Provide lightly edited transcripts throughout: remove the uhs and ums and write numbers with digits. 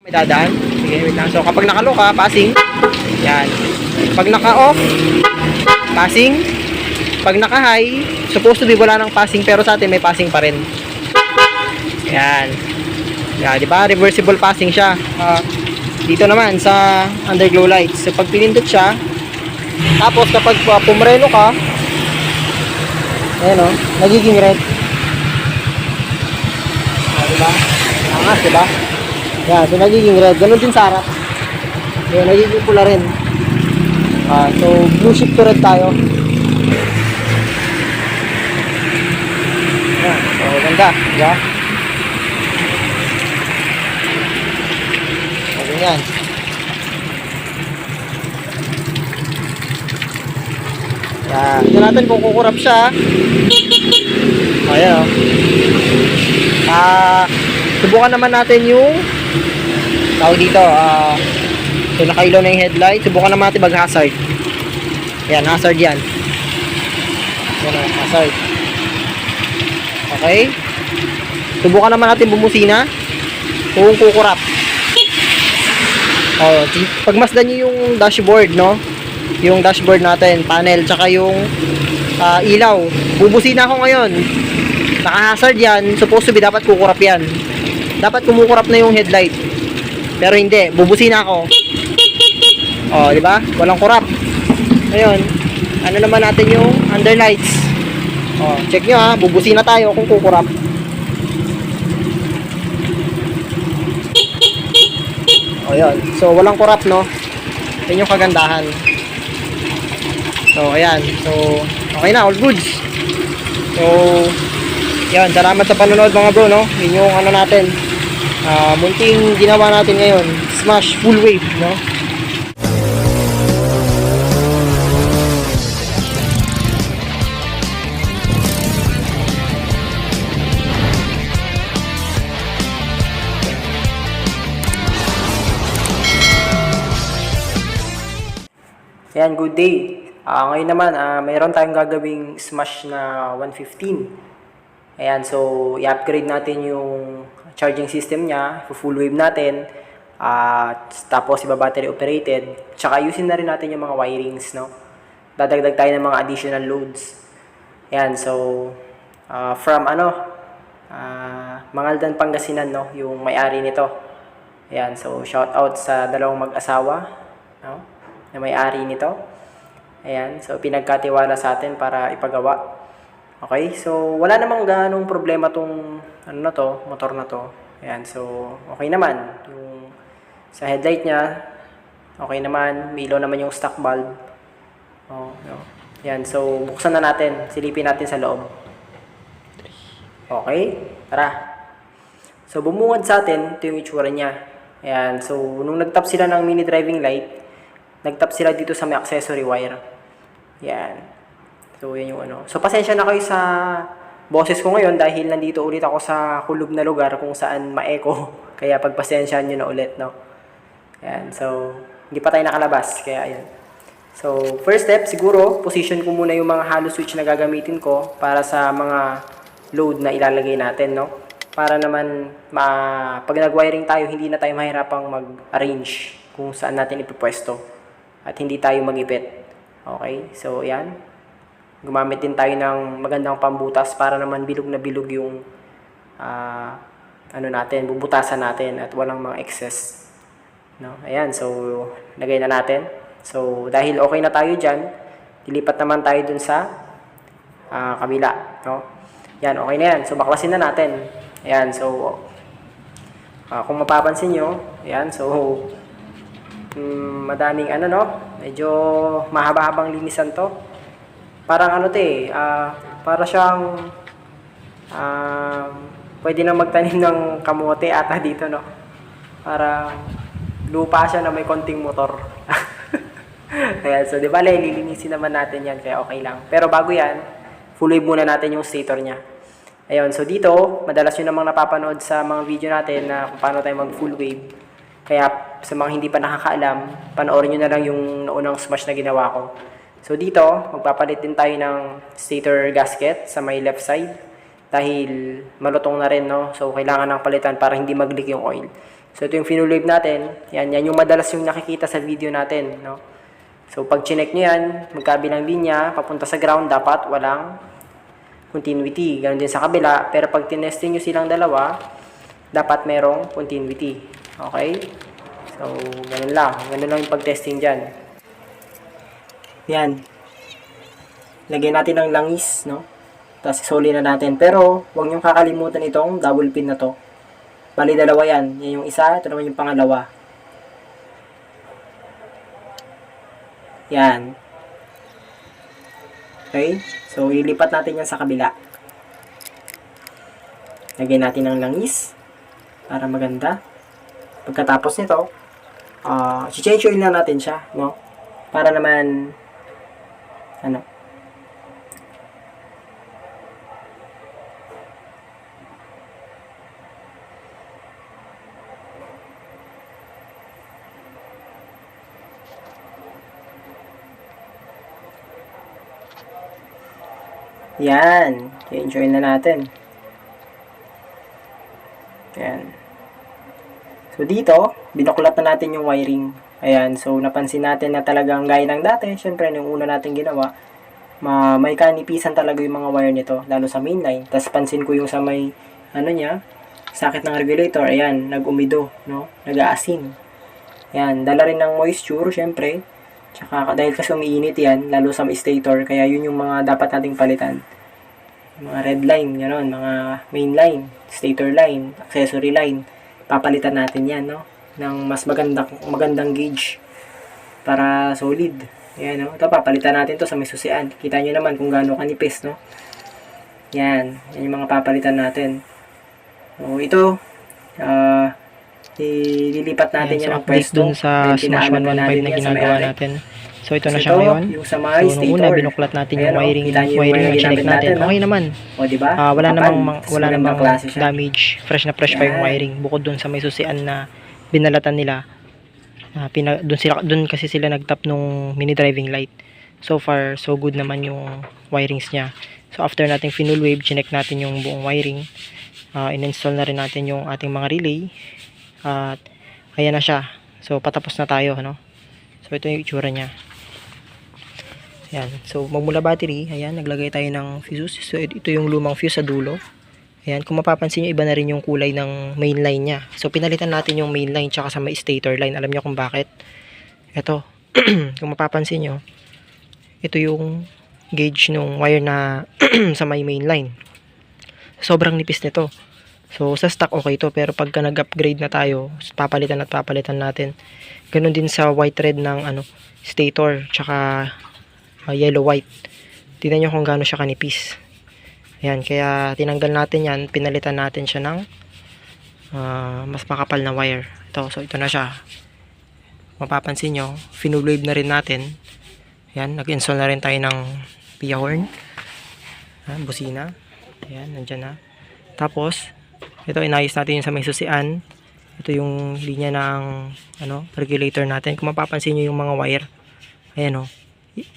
May dadaan. Sige, wait lang. So, kapag naka-low ka, passing. Yan. Pag naka-off, passing. Pag naka-high, supposed to be wala ng passing, pero sa atin may passing pa rin. Yan. Yan, di ba? Reversible passing siya. Dito naman sa underglow lights. So, pag pinindot siya, tapos kapag pumreno ka, ayan o, nagiging red. Diba? Angas, diba? Yan, so nagiging red. Ganun din sa harap. Yan, nagiging pula rin. So, blue shift to red tayo. Yan, so ganda, diba? So, ganyan. Yan, ito natin kung kukurap siya. Ayan o. Subukan naman natin yung tawag dito, so nakailaw na yung headlight. Subukan naman natin mag-hazard. Ayan, hazard yan. Ayan o, hazard. Okay. Subukan naman natin bumusina kung kukurap. Pagmasdan nyo yung dashboard, no? Yung dashboard natin, panel, tsaka yung ilaw. Bubusina ako ngayon. Naka-hazard yan, supposed to be dapat kukurap yan. Dapat kumukurap na yung headlight. Pero hindi, bubusina ako. Di ba? Walang kurap. Ngayon, ano naman natin yung underlights. Check nyo ha, bubusina tayo kung kukurap. Yun. So, walang kurap, no? Yan yung kagandahan. So, ayan. So, okay na, all goods. So, yan, salamat sa panonood mga bro, no? Yun yung ano natin, munting ginawa natin ngayon, smash full wave, no? Ayan, good day. Ngayon naman, mayroon tayong gagawing smash na 115. Ayan, so i-upgrade natin yung charging system niya, full wave natin, tapos iba battery operated, tsaka ayusin na rin natin yung mga wirings, no? Dadagdag tayo ng mga additional loads. Ayan, so from Mangaldan, Pangasinan, no, yung may-ari nito. Ayan, so shout out sa dalawang mag-asawa, no, na may-ari nito. Ayan, so pinagkatiwala sa atin para ipagawa. Okay, so wala namang ganong problema tong motor na to. Ayan, so okay naman. Yung sa headlight niya, okay naman. May ilaw naman yung stock bulb. No. Ayan, so buksan na natin. Silipin natin sa loob. Okay, tara. So bumungad sa atin, ito yung itsura niya. Ayan, so nung nagtap sila ng mini driving light, nagtap sila dito sa may accessory wire. Ayan. So, yan yung ano. So, pasensya na kayo sa boses ko ngayon dahil nandito ulit ako sa kulob na lugar kung saan ma-echo. Kaya pagpasensyahan nyo na ulit, no? Ayan. So, hindi pa tayo nakalabas. Kaya, ayan. So, first step, siguro, position ko muna yung mga hollow switch na gagamitin ko para sa mga load na ilalagay natin, no? Para naman, pag nag-wiring tayo, hindi na tayo mahirapang mag-arrange kung saan natin ipipwesto. At hindi tayo mag-ipit. Okay? So, ayan. Gumamit din tayo ng magandang pambutas para naman bilog na bilog yung bubutasan natin at walang mga excess. No? Ayan, so lagay na natin. So dahil okay na tayo dyan, dilipat naman tayo dun sa kabila. No? Yan, okay na yan. So baklasin na natin. Ayan, so kung mapapansin nyo, ayan, so madaming medyo mahaba-habang linisan to. Parang para siyang pwede na magtanim ng kamote ata dito, no? Parang lupa siya na may konting motor. Ayan, so di ba lilinisin naman natin yan, kaya okay lang. Pero bago yan, full wave muna natin yung stator niya. Ayun, so dito, madalas yun namang napapanood sa mga video natin na kung paano tayo mag full wave. Kaya sa mga hindi pa nakakaalam, panoorin nyo na lang yung naunang smash na ginawa ko. So dito, magpapalit din tayo ng stator gasket sa may left side dahil malutong na rin, no? So kailangan ng palitan para hindi mag-leak yung oil. So, ito yung full wave natin. Yan yung madalas yung nakikita sa video natin, no? So, pag chinek nyo yan, magkabilang linya, papunta sa ground, dapat walang continuity. Ganon din sa kabila. Pero pag tinesting nyo silang dalawa, dapat merong continuity. Okay? So, ganun lang. Ganun lang yung pag-testing dyan. Yan. Lagyan natin ng langis, no? Tapos isoli na natin. Pero, huwag nyo kakalimutan itong double pin na to. Bali, dalawa yan. Yan yung isa, ito naman yung pangalawa. Yan. Okay? So, ilipat natin yan sa kabila. Lagyan natin ng langis para maganda. Pagkatapos nito, change oil na natin siya, no? Para naman, yan. Change oil na natin. Yan. So, dito, binuklat na natin yung wiring. Ayan. So, napansin natin na talagang gaya ng dati. Siyempre, yung una natin ginawa, may kanipisan talaga yung mga wire nito. Lalo sa mainline. Tapos, pansin ko yung sa may, sakit ng regulator. Ayan. Nag-umido. No? Nag-aasin. Ayan. Dala rin ng moisture, siyempre. Tsaka, dahil kasi umiinit yan, lalo sa stator. Kaya, yun yung mga dapat nating palitan. Mga red line, gano'n, mga main line, stator line, accessory line, papalitan natin yan, no? Ng mas magandang gauge para solid. Yan, no? Ito, papalitan natin to sa may susian. Kita nyo naman kung gaano kanipis, no? Yan yung mga papalitan natin. So, ito, ililipat natin yan ng pwesto. Dun sa Smash 115 na ginagawa natin. So, ito na siya ngayon. So, nung una, binuklat natin yung wiring na chinek natin. Okay naman. O, diba? Wala namang damage. Fresh na fresh pa yung wiring. Bukod dun sa may susian na binalatan nila. Dun kasi sila nagtap nung mini driving light. So far, so good naman yung wirings niya. So, after nating full wave, chinek natin yung buong wiring. In-install na rin natin yung ating mga relay. At, ayan na siya. So, patapos na tayo, no? So, ito yung itsura niya. Ayan. So, magmula battery, ayan, naglagay tayo ng fuse. So, ito yung lumang fuse sa dulo. Ayan, kung mapapansin nyo, iba na rin yung kulay ng main line niya. So, pinalitan natin yung main line tsaka sa may stator line. Alam nyo kung bakit? Ito, kung mapapansin nyo, ito yung gauge ng wire na sa may main line. Sobrang nipis nito. So, sa stock okay to, pero pagka nag-upgrade na tayo, papalitan natin. Ganun din sa white red ng stator, tsaka yellow white. Tingnan nyo kung gaano siya kanipis. Ayan, kaya tinanggal natin yan, pinalitan natin siya ng mas makapal na wire. So ito na siya. Mapapansin nyo, full wave na rin natin. Ayan, nag-install na rin tayo ng PIA horn. Ayan, busina. Ayan, nandyan na. Tapos, ito, inayos natin yung sa may susian. Ito yung linya ng regulator natin. Kung mapapansin nyo yung mga wire, ayan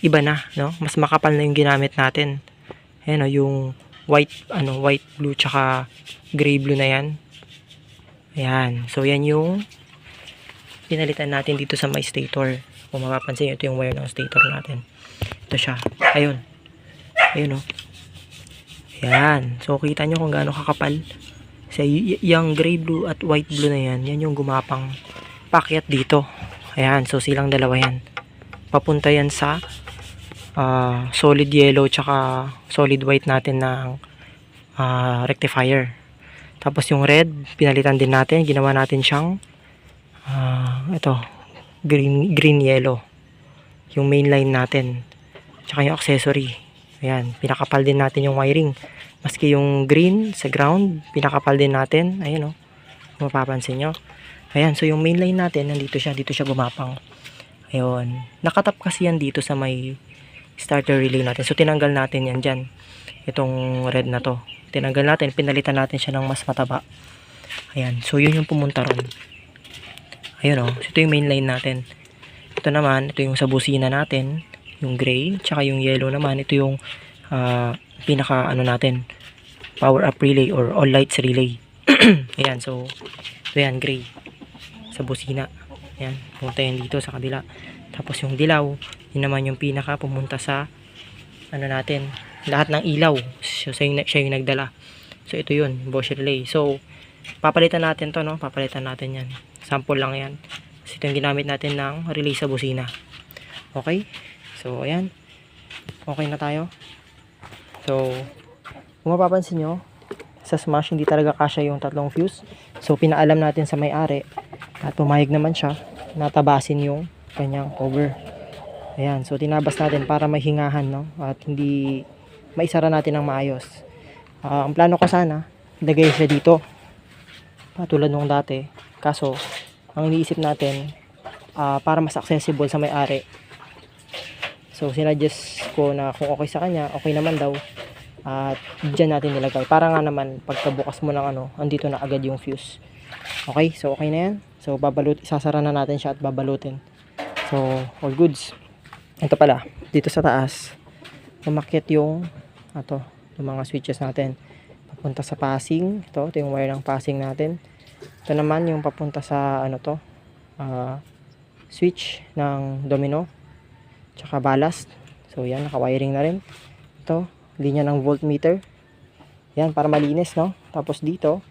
iba na, no? Mas makapal na yung ginamit natin. Ayan yung white blue tsaka gray blue na yan. Ayan. So, yan yung pinalitan natin dito sa my stator. Kung mapapansin nyo, ito yung wire ng stator natin. Ito siya. Ayun. Ayun, Ayan. So, kita nyo kung gaano kakapal. So, yung gray blue at white blue na yan, yan yung gumapang pakyat dito. Ayan. So, silang dalawa yan. Papunta yan sa solid yellow tsaka solid white natin ng rectifier. Tapos yung red, pinalitan din natin. Ginawa natin siyang ito, green yellow. Yung main line natin. Tsaka yung accessory. Ayan, pinakapal din natin yung wiring. Maski yung green sa ground, pinakapal din natin. Ayan kung mapapansin nyo. Ayan, so yung main line natin, nandito siya. Dito siya gumapang. Ayun. Nakatap kasi yan dito sa may starter relay natin. So, tinanggal natin yan dyan. Itong red na to. Tinanggal natin. Pinalitan natin siya ng mas mataba. Ayan. So, yun yung pumunta ron. Ayun So, ito yung main line natin. Ito naman, ito yung sa busina natin. Yung gray. Tsaka yung yellow naman. Ito yung pinaka natin. Power up relay or all lights relay. Ayan. So, ito yan, gray. sa busina. Ayan, pumunta yan dito sa kabila. Tapos yung dilaw, yun naman yung pinaka pumunta sa ano natin, lahat ng ilaw. So, siya yung nagdala. So ito yun, Bosch relay. So papalitan natin to, no? Papalitan natin yan. Sample lang yan. So ito yung ginamit natin ng relay sa busina. Okay? So ayan. Okay na tayo. So kung mapapansin nyo, sa Smash hindi talaga kasya yung tatlong fuse. So pinaalam natin sa may-ari at pumayag naman siya na tabasin yung kanyang cover. Ayan, so tinabas natin para may hingahan, no? At hindi maisara natin ng maayos. Ang plano ko sana, ilagay siya dito. Patulad nung dati. Kaso, ang iniisip natin, para mas accessible sa may-ari. So, sinuggest ko na kung okay sa kanya, okay naman daw. At dyan natin nilagay. Para nga naman, pagkabukas mo ng andito na agad yung fuse. Okay, so okay na yan. So, isasara na natin siya at babalutin. So, all goods. Ito pala, dito sa taas, umakyat yung mga switches natin. Papunta sa passing. Ito yung wire ng passing natin. Ito naman yung papunta sa switch ng domino. Tsaka ballast. So, yan, naka-wiring na rin. Ito, linya ng voltmeter. Yan, para malinis, no? Tapos dito,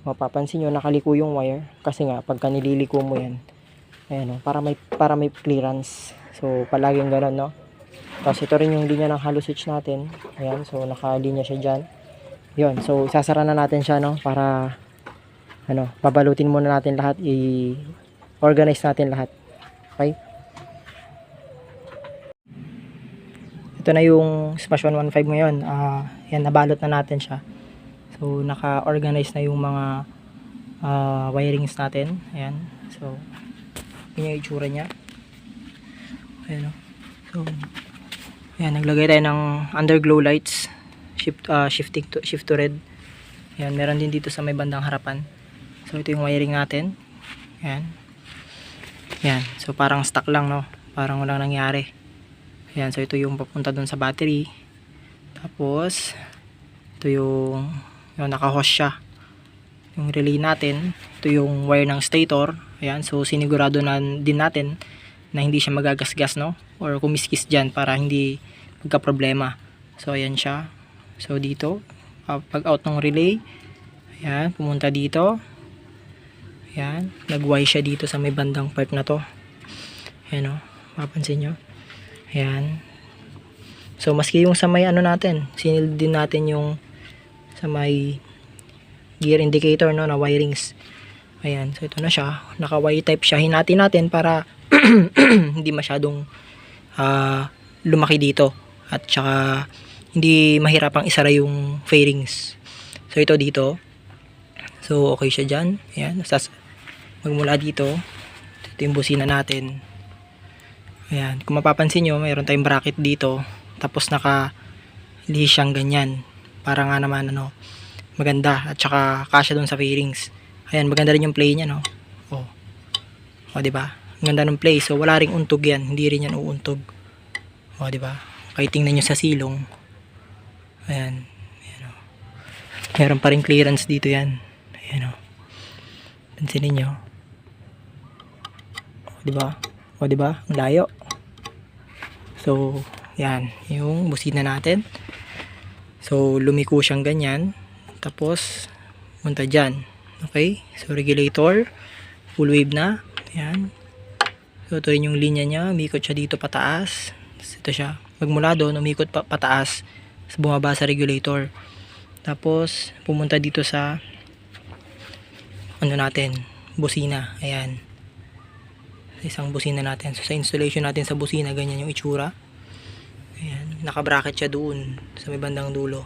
mapapansin nyo, nakaliko yung wire. Kasi nga, pagka nililiko mo yan, ayan, no? Para may clearance. So, palaging gano'n, no? Tapos, ito rin yung linya ng hollow switch natin. Ayan, so, nakalinya siya dyan. Yun, so, isasara na natin siya, no? Para, babalutin muna natin lahat. I-organize natin lahat. Okay? Ito na yung Smash 115 ngayon. Yan, nabalot na natin siya. So, naka-organize na yung mga wirings natin. Ayan. So, yun yung itsura niya. Ayan, no? So, ayan, naglagay tayo ng underglow lights. Shift to red. Ayan, meron din dito sa may bandang harapan. So, ito yung wiring natin. Ayan. Ayan. So, parang stock lang, no? Parang walang nangyari. Ayan, so ito yung papunta dun sa battery. Tapos, ito yung naka-host siya. Yung relay natin. Ito yung wire ng stator. Ayan, so sinigurado na din natin na hindi siya magagasgas, no? Or kumiskis dyan para hindi magka-problema. So, ayan siya. So, dito, pag out ng relay, ayan, pumunta dito. Ayan, nag-Y siya dito sa may bandang part na to. Ayan, o, mapansin nyo. Ayan. So, maski yung sa may natin, sinil din natin yung sa may gear indicator, no, na wirings. Ayan. So, ito na siya. Naka-Y type siya. Hinati natin para hindi masyadong lumaki dito. At saka, hindi mahirapang isara yung fairings. So, ito dito. So, okay siya dyan. Ayan. Magmula dito. Ito yung busina natin. Ayan, kung mapapansin nyo, mayroon tayong bracket dito. Tapos naka-lihis siyang ganyan. Para nga naman, maganda. At saka kasya dun sa fairings. Ayan, maganda rin yung play niya, no? O, diba? Maganda ng play. So, wala ring untog yan. Hindi rin yan uuntog. O, diba? Kaya tingnan nyo sa silong. Ayan. Ayan, o. Meron pa rin clearance dito yan. Ayan, o. Pansinin nyo. O, diba? O, diba? Ang layo. So, yan. Yung busina natin. So, lumiko siyang ganyan. Tapos, punta dyan. Okay? So, regulator. Full wave na. Yan. So, ito rin yung linya niya. Umikot siya dito pataas. Ito siya. Magmula doon, umikot pataas. Bumaba sa regulator. Tapos, pumunta dito sa natin. Busina. Ayan. Isang busina natin. So, sa installation natin sa busina, ganyan yung itsura. Ayan. Naka-bracket siya doon sa may bandang dulo.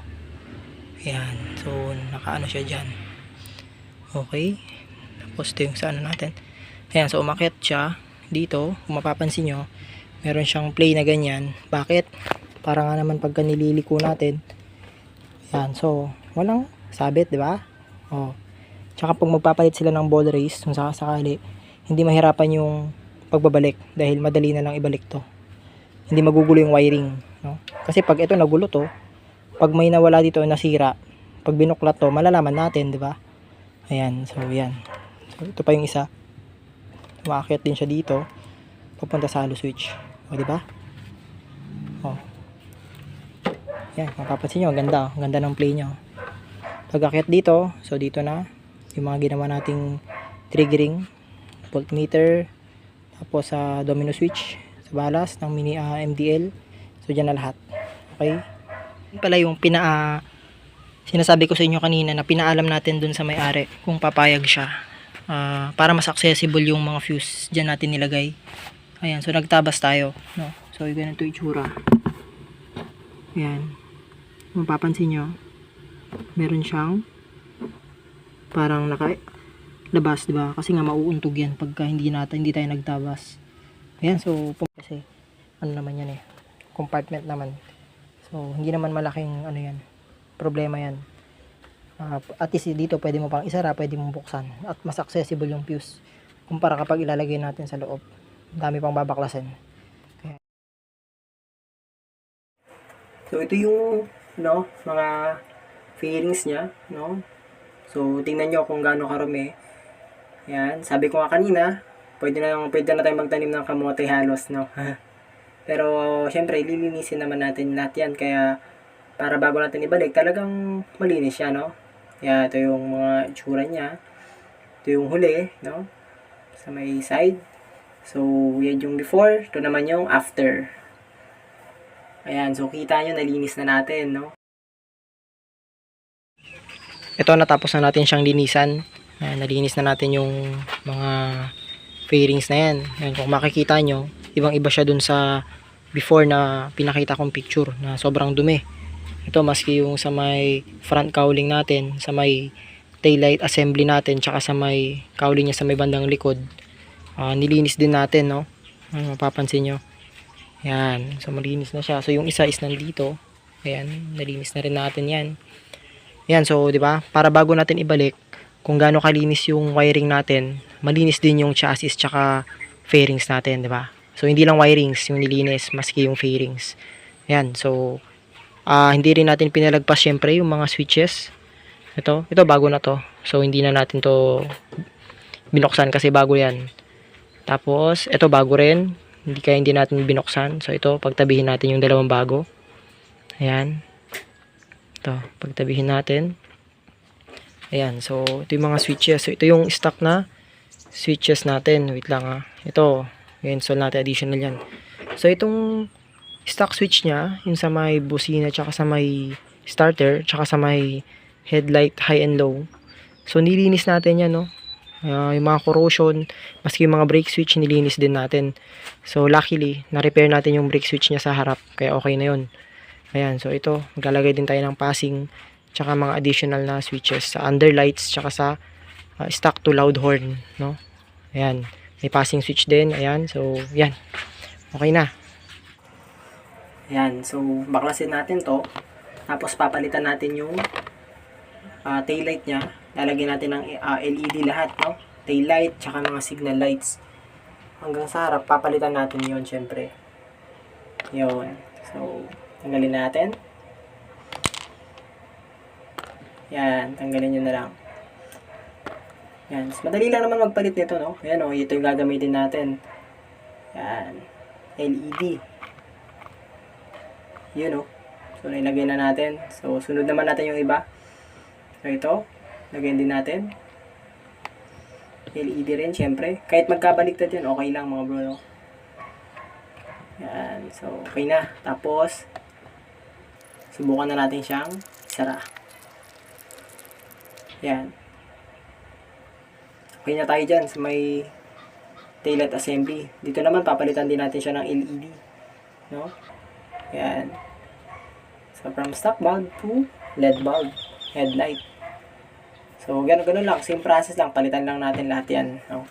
Ayan. So, naka-ano siya dyan. Okay. Tapos, ito yung sa natin. Ayan. So, umakyat siya dito. Kung mapapansin nyo, meron siyang play na ganyan. Bakit? Para nga naman pagka nililiko natin. Ayan. So, walang sabit, di ba? O. Tsaka pag magpapalit sila ng ball race, kung sakali, hindi mahirapan yung pagbabalik dahil madali na lang ibalik to. Hindi magugulo yung wiring, no? Kasi pag ito nagulo to, pag may nawala dito nasira, pag binuklat to, malalaman natin, di ba? Ayan, so yan. So ito pa yung isa. Umakyat din siya dito papunta sa hollow switch. O, di ba? O. Yan, mapapansin nyo, ang ganda. Ang ganda ng play nyo. Pag akyat dito, so dito na yung mga ginawa nating triggering, voltmeter, tapos sa domino switch, sa balas ng mini MDL. So dyan na lahat. Okay? Yun pala yung sinasabi ko sa inyo kanina na pinaalam natin dun sa may-ari kung papayag siya. Para mas accessible yung mga fuse dyan natin nilagay. Ayan, so nagtabas tayo, no? So ganito itsura. Ayan. Kung mapapansin nyo, meron siyang parang labas, diba? Kasi nga mauuntog yan pagka hindi tayo nagtabas. Ayan, so kasi ano naman yan compartment naman. So hindi naman malaking yan, problema yan. At least dito pwede mo pang isara, pwede mong buksan at mas accessible yung fuse kumpara kapag ilalagay natin sa loob. Dami pang babaklasin. Kaya. So ito yung mga fairings niya, no? So tingnan nyo kung gaano karumi. Yan, sabi ko nga kanina, pwede na tayong magtanim ng kamote halos, no? Pero syempre lilinisin naman natin lahat yan, kaya para bago natin ibalik, talagang malinis siya, no? Kaya ito yung mga itsura niya. Ito yung huli, no? Sa may side. So, yan yung before. Ito naman yung after. Ayan, so kita nyo, nalinis na natin, no? Ito, natapos na natin siyang linisan. Nalinis na natin yung mga fairings na yan. Ayan, kung makikita nyo, ibang iba siya dun sa before na pinakita kong picture na sobrang dumi. Ito, maski yung sa may front cowling natin, sa may taillight assembly natin, tsaka sa may cowling niya sa may bandang likod, nilinis din natin, no? Mapapansin nyo. Yan, so malinis na siya. So yung isa is nandito. Ayan, nalinis na rin natin yan. Yan, so di ba? Para bago natin ibalik, kung gaano kalinis yung wiring natin, malinis din yung chassis tsaka fairings natin, di ba? So hindi lang wirings yung nilinis, maski yung fairings. Yan, so hindi rin natin pinalagpas syempre yung mga switches. Ito bago na to. So hindi na natin to binuksan kasi bago yan. Tapos ito bago rin. Hindi natin binuksan. So ito pagtabihin natin yung dalawang bago. Ayan. Ito pagtabihin natin. Ayan. So ito yung mga switches. So ito yung stock na switches natin. Wait lang Ito. I-install natin additional yan. So itong stock switch niya, yung sa may busina, tsaka sa may starter, tsaka sa may headlight high and low. So nilinis natin yan, no? Yung mga corrosion, maski yung mga brake switch, nilinis din natin. So luckily, na-repair natin yung brake switch niya sa harap, kaya okay na yun. Ayan, so ito, maglalagay din tayo ng passing, tsaka mga additional na switches sa underlights, tsaka sa stock to loud horn, no? Ayan, may passing switch din, ayan, so yan, okay na. Ayan, so baklasin natin to. Tapos papalitan natin yung taillight niya. Lalagyan natin ng LED lahat, no? Taillight, tsaka mga signal lights. Hanggang sa harap, papalitan natin yon syempre. Yun. So, tanggalin natin. Yan, tanggalin nyo na lang. Yan, so, madali lang naman magpalit nito, no? Ayan, ito yung gagamitin natin. Yan, LED. Yun, so nilagay na natin. So sunod naman natin yung iba. So ito, lagyan din natin. LED rin syempre. Kahit magkabaliktad yun, okay lang mga bro. Yan, so okay na. Tapos subukan na natin siyang isara. Yan. Okay na tayo dyan sa may taillight assembly. Dito naman papalitan din natin siya ng LED, no? Yan. So, from stock bulb to LED bulb, headlight. So, ganun lang. Same process lang. Palitan lang natin lahat yan. No?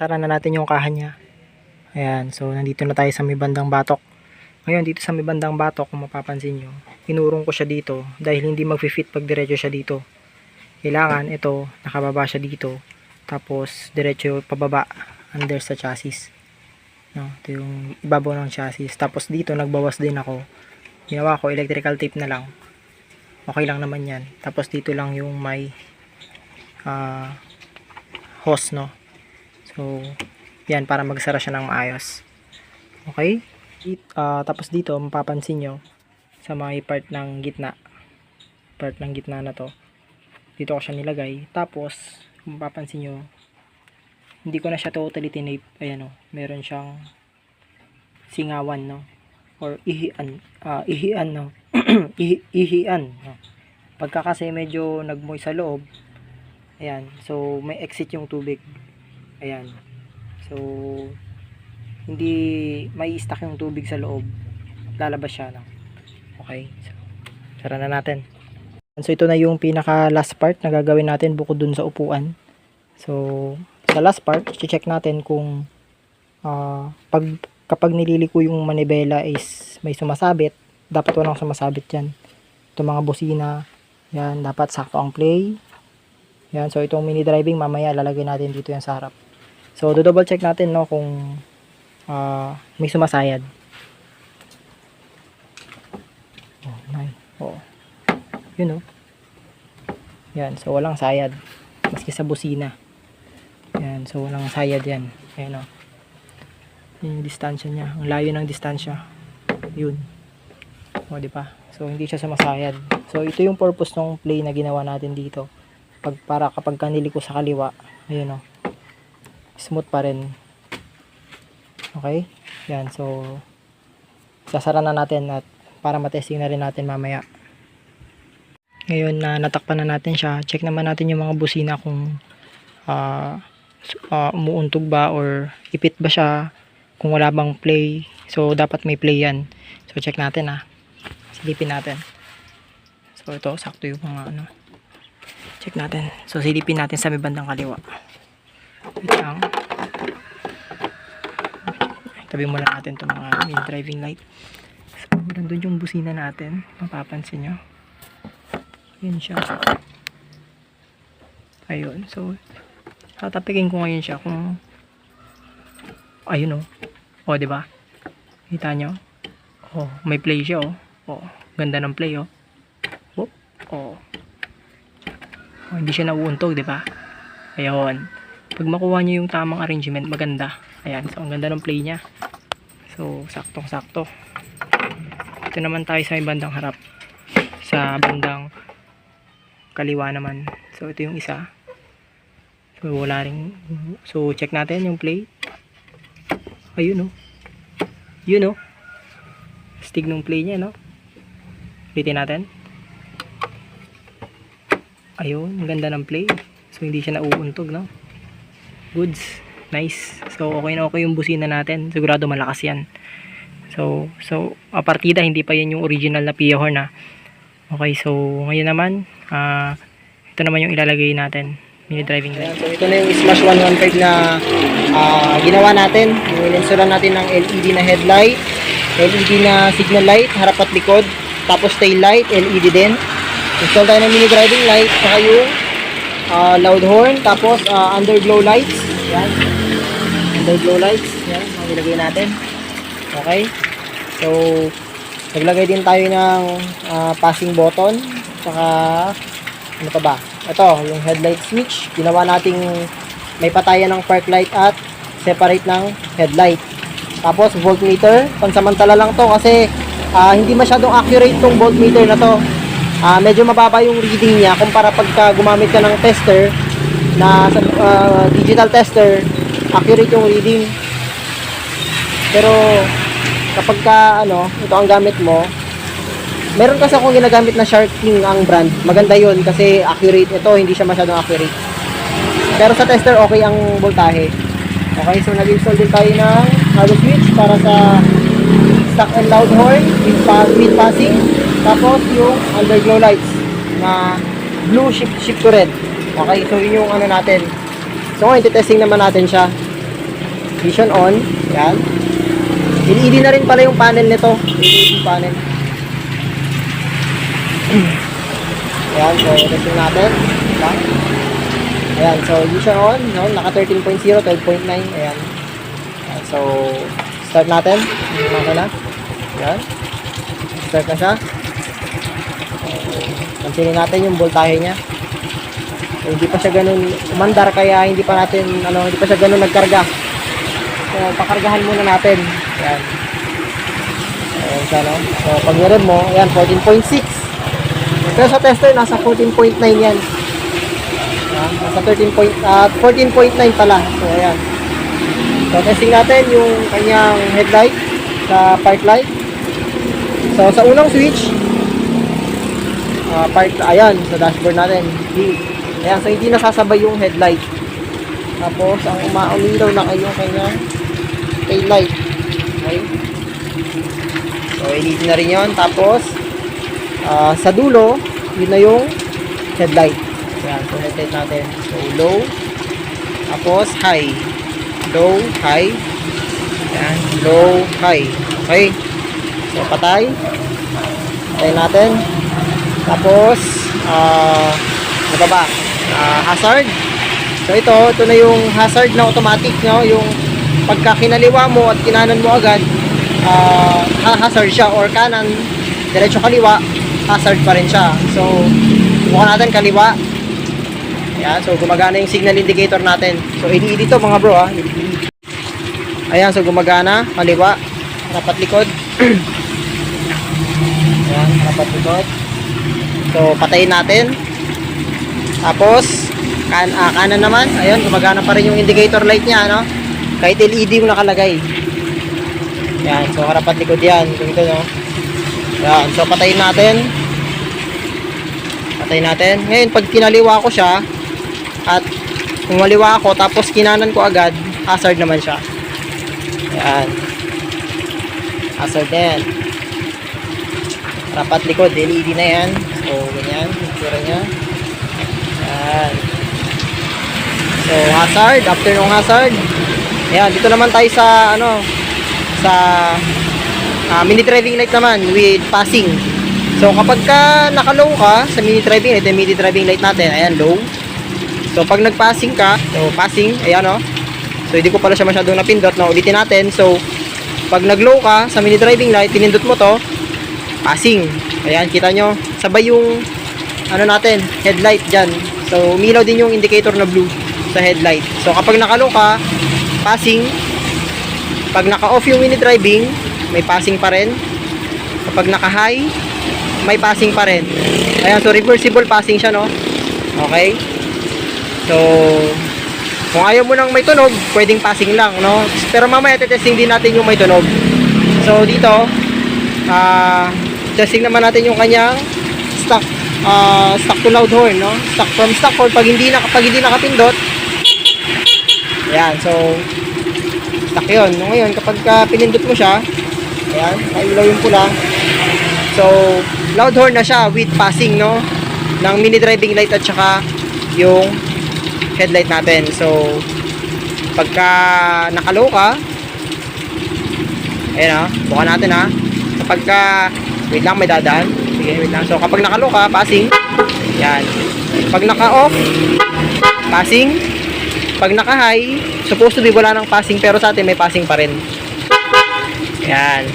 Sara na natin yung kahan niya. Ayan, so nandito na tayo sa may bandang batok. Ngayon, dito sa may bandang batok, kung mapapansin nyo, inurong ko siya dito dahil hindi mag-fit pag diretso siya dito. Kailangan ito, nakababa siya dito. Tapos, diretso pababa under sa chassis. No, ito yung ibabaw ng chassis. Tapos dito, nagbawas din ako. Ginawa ko, electrical tape na lang. Okay lang naman yan. Tapos dito lang yung may hose, no. So, yan, para magsara siya ng maayos. Okay? Tapos dito, mapapansin nyo, sa may part ng gitna. Part ng gitna na to. Dito ko siya nilagay. Tapos, kung mapapansin nyo, hindi ko na siya totally tinape. Ayan o, meron siyang singawan, no? Or ihian. Ihian, no? Ihian, no? Pagka kasi medyo nagmoy sa loob, ayan, so may exit yung tubig. Ayan. So, hindi may stuck yung tubig sa loob. Lalabas siya, no? Okay. So, sara na natin. So, ito na yung pinaka last part na gagawin natin bukod dun sa upuan. So, sa last part, check natin kung kapag nililiko yung manibela is may sumasabit, dapat walang sumasabit dyan. Ito mga busina, yan, dapat sakto ang play. Yan, so itong mini driving, mamaya lalagay natin dito yan sa harap. So, double check natin, no, kung may sumasayad. Oh, nice. Oh. Yun, no. Yan, so walang sayad. Maski sa busina. Yan, so walang sayad yan. Ayan, o. Yung distansya niya. Ang layo ng distansya. Yun. O, diba? So, hindi siya sumasayad. So, ito yung purpose ng play na ginawa natin dito. Para kapag kaniliko sa kaliwa, ayun, o. Smooth pa rin. Okay? Yan, so, sasara na natin at para matesting na rin natin mamaya. Ngayon na natakpan na natin siya, check naman natin yung mga busina kung umuuntog ba or ipit ba siya, kung wala bang play. So dapat may play yan. So check natin, silipin natin. So ito, sakto yung mga ano. Check natin. So silipin natin sa may bandang kaliwa. Wait lang. Tabi muna natin itong mga mini driving light. So nandun yung busina natin, mapapansin nyo. Yun siya. Ayun. So, tatapikin ko ngayon siya kung ayun, o. O, diba? Kita nyo? O, may play siya, o. O, ganda ng play, o. Whoop. O. O, hindi siya nauuntog, diba? Ayun. Pag makuha nyo yung tamang arrangement, maganda. Ayan. So, ang ganda ng play niya. So, saktong-sakto. Ito naman tayo sa may bandang harap. Sa bandang kaliwa naman. So, ito yung isa. So, wala rin. So, check natin yung play. Ayun, o. Yun, o. Stig nung play niya, no? Ulitin natin. Ayun. Ang ganda ng play. So, hindi siya nauuntog, no? Goods. Nice. So, okay na okay yung busina natin. Sigurado malakas yan. So, partida, hindi pa yan yung original na Pia horn, ha? Okay, so ngayon naman, ito naman yung ilalagay natin, mini driving light. So ito na yung Smash 115 na ginawa natin. Yung ininsuran natin ng LED na headlight, LED na signal light, harap at likod, tapos tail light, LED din. Install tayo ng mini driving light, saka yung loud horn, tapos underglow lights. Yan. Underglow lights. Yan, ang ilagay natin. Okay. So, naglagay din tayo ng passing button, saka ano pa ba? Ito, yung headlight switch. Ginawa nating may patayan ng park light at separate ng headlight. Tapos voltmeter, pansamantala lang to kasi hindi masyadong accurate tong voltmeter na to. Medyo mababa yung reading niya kumpara pagka gumamit ka ng tester na digital tester, accurate yung reading. Pero kapag ka, ito ang gamit mo, meron kasi akong ginagamit na Shark King ang brand. Maganda yun kasi accurate. Ito, hindi siya masyadong accurate. Pero sa tester, okay ang voltahe. Okay, so nag-install din tayo ng auto switch para sa stock and loud horn with passing. Tapos yung underglow lights na blue shift to red. Okay, so yun yung ano natin. So ngayon, testing naman natin siya. Vision on. Yan. LED na rin pala yung panel nito. LED panel. Ayan, so testing natin. Diba? Ayan, so vision on. No? Naka 13.0, 12.9. Ayan. Ayan. So, start natin. Yung makina. Ayan. Start na siya. Pansinin natin yung voltahe niya. So, hindi pa siya ganun umandar kaya hindi pa siya ganun nagkarga. So, pakargahan muna natin. Ayan. Ayan siya, no? So, pag meron mo, ayan, 14.6. Pero sa tester, nasa 14.9 yan. Ayan, nasa 14.9 pala. So, ayan. So, testing natin yung kanyang headlight sa park light. So, sa unang switch, ayan, sa dashboard natin. Ayan, so hindi nasasabay yung headlight. Tapos, ang umaumilaw na kayo kanyang tail light. Okay? So, LED na rin yun. Tapos, sa dulo, yun na yung headlight. Ayan, so headlight natin. So, low. Tapos, high. Low, high. Ayan, low, high. Okay? So, patay. Patay natin. Tapos, ano ba? Hazard. So, ito na yung hazard na automatic, no? Yung pagka kinaliwa mo at kinanan mo agad, hazard siya, or kanan, diretso kaliwa, hazard pa rin siya. So, subukan natin kaliwa. Ayan, so gumagana yung signal indicator natin. So, LED to mga bro, LED. Ayan, so gumagana, kaliwa, harapat likod. Ayan, harapat likod. So, patayin natin. Tapos, kanan naman. Ayun, gumagana pa rin yung indicator light niya, no? Kahit LED yung nakalagay. Yan, so harapat likod yan. Ganito, no? Yan, so patayin natin. Patayin natin. Ngayon, pag kinaliwa ko siya, at kumaliwa ako, tapos kinanan ko agad, hazard naman siya. Yan. Hazard na yan. Harapat likod, LED na yan. So, ganyan, itsura niya. Yan. So, hazard, after nung hazard, ayan, dito naman tayo sa, sa mini driving light naman with passing. So, kapag ka naka-low ka sa mini driving light, yung mini driving light natin, ayan, low. So, pag nag-passing ka, so, passing, ayan, so, hindi ko pala siya masyadong napindot, no, ulitin natin. So, pag nag-low ka sa mini driving light, pinindot mo to, passing. Ayan, kita nyo, sabay yung, natin, headlight dyan. So, umilaw din yung indicator na blue sa headlight. So, kapag naka-low ka, passing. Pag naka-off yung mini driving, may passing pa rin. Kapag naka-high, may passing pa rin. Ayan, so reversible passing siya, no? Okay? So, kung ayaw mo nang may tunog, pwedeng passing lang, no? Pero mamaya testing din natin yung may tunog. So, dito, testing naman natin yung kanyang stock to loud horn, no? From stock horn, pag hindi nakapindot, ayan, so stock yun. No, ngayon, kapag pinindot mo siya, ayan, nailaw yung pula. So, loud horn na siya with passing, no? Ng mini driving light at saka yung headlight natin. So, pagka naka-low ka, ayan, buka natin, kapag wait lang, may dadaan. Sige, wait lang. So, kapag naka-low ka, passing. Yan. Pag naka-off, passing. Pag naka-high, supposed to be wala ng passing, pero sa atin may passing pa rin. Yan.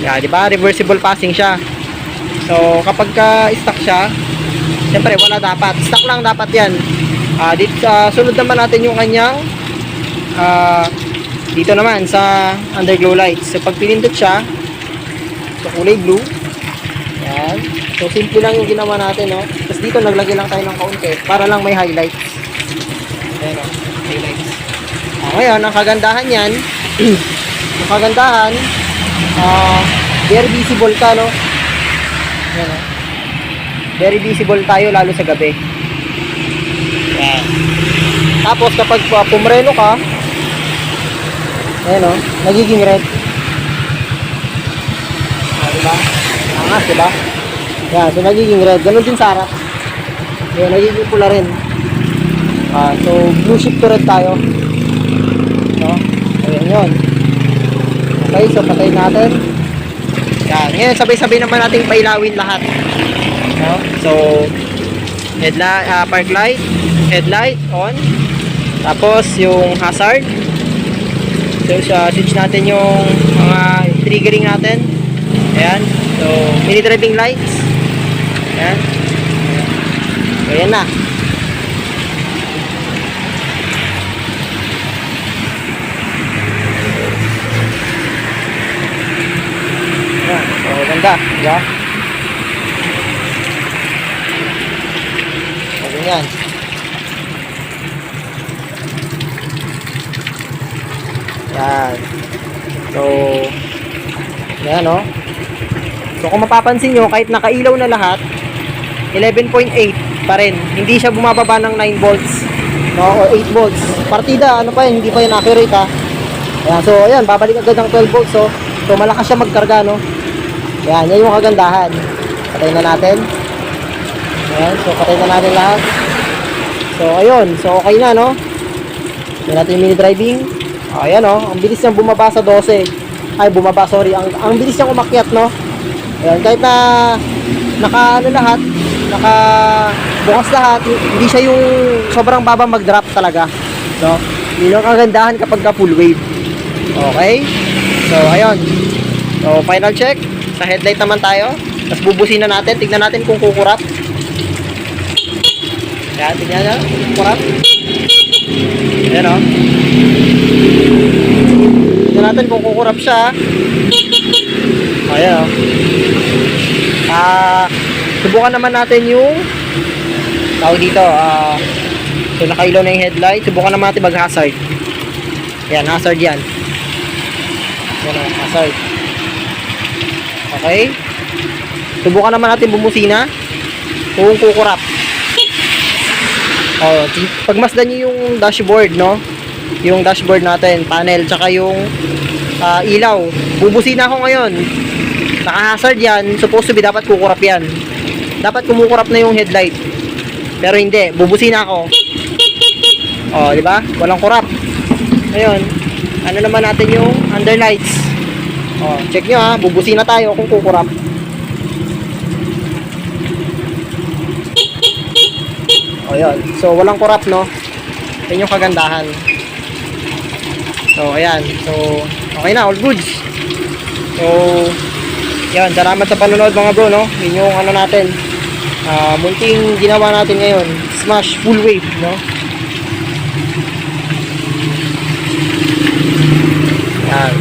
Yan, di ba? Reversible passing siya. So, kapag stuck siya, siyempre wala dapat. Stuck lang dapat yan. Sunod naman natin yung kanyang dito naman sa underglow lights. So, pag pinindot siya, so, kulay blue. Yan. So, simple lang yung ginawa natin, no? Tapos dito, naglagay lang tayo ng kaunti para lang may highlights. Ayan, highlights. Ngayon, ang kagandahan yan, ang kagandahan, very visible ka, no? Ayan, very visible tayo, lalo sa gabi. Ayan. Tapos, kapag pumreno ka, ayan, nagiging red. Diba? Angas, diba? Yan, so nagiging red. Ganun din sa harap. Yan, nagiging pula rin. So, blue shift to red tayo. No? yan yun. Okay, so patayin natin. Yan. Ngayon, sabay-sabay naman natin pailawin lahat. No? So, headlight, park light, headlight on. Tapos, yung hazard. So, switch natin yung mga triggering natin. Ayan. So, mini driving lights. Ayan. So, ayan na. Ayan. So, ganda. Diba? So, ganyan. Ayan. So, ayan o. So, kung mapapansin nyo, kahit nakailaw na lahat, 11.8 pa rin. Hindi siya bumababa ng 9 volts. No? O 8 volts. Partida, ano pa yun, hindi pa yun accurate ha. Ayan, so, ayan, babalik agad ng 12 volts. So, malakas siya magkarga, no? Ayan, yan yung kagandahan. Patay na natin. Ayan, so, patay na natin lahat. So, ayun. So, okay na, no? Ayan natin yung mini driving. Ayan, no? Ang bilis niyang bumaba sa 12. Ay, bumaba, sorry. Ang bilis niyang umakyat, no? Ayan, kahit na naka ano lahat, naka bukas lahat, hindi siya yung sobrang baba mag-drop talaga, no? Yun ang kagandahan kapag ka full wave. Okay? So, ayun. So, final check. Sa headlight naman tayo. Tapos bubusin na natin. Tignan natin kung kukurap. Ayan, tignan nyo. Kukurap. Ayan, o. Tignan natin kung kukurap siya. Ayan, o. Subukan naman natin yung tawag dito. So, nakailaw na yung headlight. Subukan naman natin mag-hazard. Ayan, hazard yan. Ayan, o. Hazard. Okay. Subukan naman natin bumusina kung kukurap. Pagmasdan nyo yung dashboard, no? Yung dashboard natin, panel, tsaka yung ilaw. Bubusina ako ngayon. Naka-hazard yan. Supposed to be dapat kukurap yan. Dapat kumukurap na yung headlight. Pero hindi. Bubusina ako. Di ba? Walang kurap. Ngayon, ano naman natin yung underlights. Check nyo ha. Bubusina tayo kung kukurap. Ayan. So, walang kurap, no? Yan yung kagandahan. So, ayan. So, okay na. All goods. So, yan. Salamat sa panonood mga bro, no? Yun yung ano natin. Munting ginawa natin ngayon. Smash full wave, no? Yan.